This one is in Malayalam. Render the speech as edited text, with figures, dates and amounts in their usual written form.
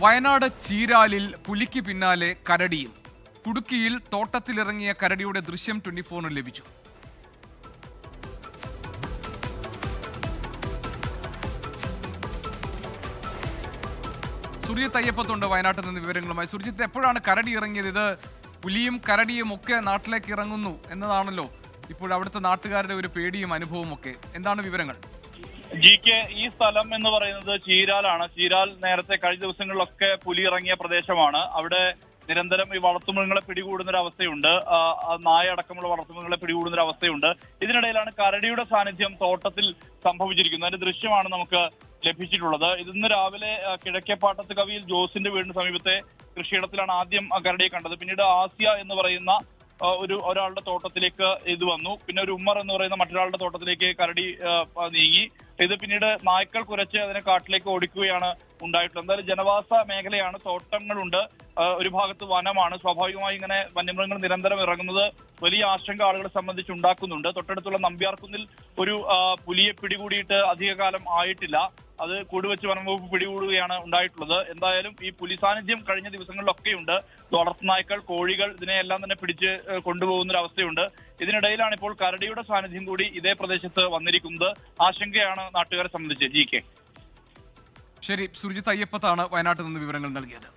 വയനാട് ചീരാലിൽ പുലിക്ക് പിന്നാലെ കരടിയും. കുടുക്കിയിൽ തോട്ടത്തിലിറങ്ങിയ കരടിയുടെ ദൃശ്യം 24-ന് ലഭിച്ചു. സുർജിത്ത് അയ്യപ്പത്തുണ്ട് വയനാട്ടിൽ നിന്ന് വിവരങ്ങളുമായി. സുർജിത്ത്, എപ്പോഴാണ് കരടി ഇറങ്ങിയത്? ഇത് പുലിയും കരടിയും ഒക്കെ നാട്ടിലേക്ക് ഇറങ്ങുന്നു എന്നതാണല്ലോ ഇപ്പോൾ അവിടുത്തെ നാട്ടുകാരുടെ ഒരു പേടിയും അനുഭവവും ഒക്കെ. എന്താണ് വിവരങ്ങൾ? ജി.കെ, ഈ സ്ഥലം എന്ന് പറയുന്നത് ചീരാലാണ്. ചീരാൽ നേരത്തെ കഴിഞ്ഞ ദിവസങ്ങളിലൊക്കെ പുലി ഇറങ്ങിയ പ്രദേശമാണ്. അവിടെ നിരന്തരം ഈ വളർത്തുമൃഗങ്ങളെ പിടികൂടുന്ന ഒരു അവസ്ഥയുണ്ട്. നായ അടക്കമുള്ള വളർത്തുമൃഗങ്ങളെ പിടികൂടുന്ന ഒരു അവസ്ഥയുണ്ട്. ഇതിനിടയിലാണ് കരടിയുടെ സാന്നിധ്യം തോട്ടത്തിൽ സംഭവിച്ചിരിക്കുന്നത്. അതിന്റെ ദൃശ്യമാണ് നമുക്ക് ലഭിച്ചിട്ടുള്ളത്. ഇന്ന് രാവിലെ കിഴക്കേപ്പാട്ടത്ത് കവിയിൽ ജോസിന്റെ വീടിന് സമീപത്തെ കൃഷിയിടത്തിലാണ് ആദ്യം കരടിയെ കണ്ടത്. പിന്നീട് ആസിയ എന്ന് പറയുന്ന ഒരാളുടെ തോട്ടത്തിലേക്ക് ഇത് വന്നു. പിന്നെ ഒരു ഉമ്മർ എന്ന് പറയുന്ന മറ്റൊരാളുടെ തോട്ടത്തിലേക്ക് കരടി നീങ്ങി. ഇത് പിന്നീട് നായ്ക്കൾ കുരച്ച് അതിനെ കാട്ടിലേക്ക് ഓടിക്കുകയാണ് ഉണ്ടായിട്ടുള്ളത്. എന്തായാലും ജനവാസ മേഖലയാണ്, തോട്ടങ്ങളുണ്ട്, ഒരു ഭാഗത്ത് വനമാണ്. സ്വാഭാവികമായി ഇങ്ങനെ വന്യമൃഗങ്ങൾ നിരന്തരം ഇറങ്ങുന്നത് വലിയ ആശങ്ക ആളുകളെ സംബന്ധിച്ച് ഉണ്ടാക്കുന്നുണ്ട്. തൊട്ടടുത്തുള്ള നമ്പ്യാർകുന്നിൽ ഒരു പുലിയെ പിടികൂടിയിട്ട് അധികകാലം ആയിട്ടില്ല. അത് കൂടുവെച്ച് വനംവകുപ്പ് പിടികൂടുകയാണ് ഉണ്ടായിട്ടുള്ളത്. എന്തായാലും ഈ പുലി സാന്നിധ്യം കഴിഞ്ഞ ദിവസങ്ങളിലൊക്കെയുണ്ട്. വളർത്തുനായ്ക്കൾ, കോഴികൾ, ഇതിനെയെല്ലാം തന്നെ പിടിച്ച് കൊണ്ടുപോകുന്ന ഒരു അവസ്ഥയുണ്ട്. ഇതിനിടയിലാണ് ഇപ്പോൾ കരടിയുടെ സാന്നിധ്യം കൂടി ഇതേ പ്രദേശത്ത് വന്നിരിക്കുന്നത്. ആശങ്കയാണ് നാട്ടുകാരെ സംബന്ധിച്ച്. ജി.കെ. ശരി, സുർജിത്ത് അയ്യപ്പത്താണ് വയനാട്ടിൽ നിന്ന് വിവരങ്ങൾ നൽകിയത്.